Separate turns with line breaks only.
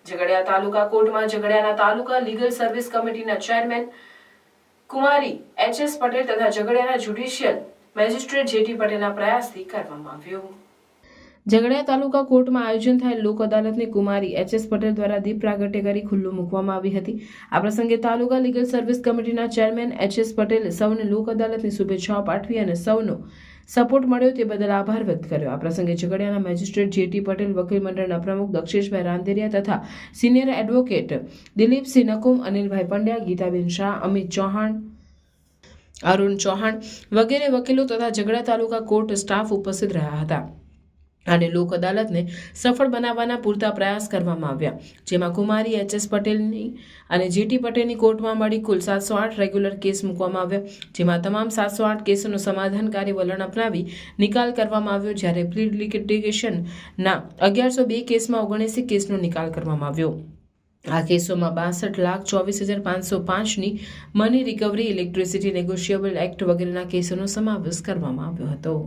ઝઘડિયા તાલુકા કોર્ટમાં ઝઘડિયાના તાલુકા legal service કમિટીના chairman કુમારી એચ.એસ. પટેલ તથા ઝઘડિયાના જ્યુડિશિયલ મેજિસ્ટ્રેટ જે.ટી. પટેલના પ્રયાસથી કરવામાં આવ્યું. ઝઘડિયા તાલુકા કોર્ટમાં આયોજન થયેલ લોક અદાલતની કુમારી એચ.એસ. પટેલ દ્વારા દીપ પ્રાગટ્ય કરી ખુલ્લું મૂકવામાં આવી હતી. આ પ્રસંગે તાલુકા લીગલ સર્વિસ કમિટીના ચેરમેન એચ.એસ. પટેલે સૌને લોક અદાલતની શુભેચ્છાઓ પાઠવી અને સૌનો સપોર્ટ મળ્યો તે બદલ આભાર વ્યક્ત કર્યો. આ પ્રસંગે ઝઘડિયાના મેજિસ્ટ્રેટ જે.ટી. પટેલ, વકીલ મંડળના પ્રમુખ દક્ષેશભાઈ રાંદેરિયા તથા સિનિયર એડવોકેટ દિલીપસિંહ નકુમ, અનિલભાઈ પંડ્યા, ગીતાબેન શાહ, અમિત ચૌહાણ, અરુણ ચૌહાણ વગેરે વકીલો તથા ઝઘડિયા તાલુકા કોર્ટ સ્ટાફ ઉપસ્થિત રહ્યા હતા અને લોક અદાલતને સફળ બનાવવાના પૂરતા પ્રયાસ કરવામાં આવ્યા, જેમાં કુમારી એચ.એસ. પટેલની અને જે.ટી. પટેલની કોર્ટમાં મળી કુલ 708 રેગ્યુલર કેસ મૂકવામાં આવ્યા, જેમાં તમામ 708 કેસોનો સમાધાનકારી વલણ અપનાવી નિકાલ કરવામાં આવ્યો, જ્યારે પ્રી લિટિગેશનના 1102 કેસમાં 79 કેસનો નિકાલ કરવામાં આવ્યો. આ કેસોમાં 62,24,505ની money recovery, electricity negotiable act વગેરેના કેસોનો સમાવેશ કરવામાં આવ્યો હતો.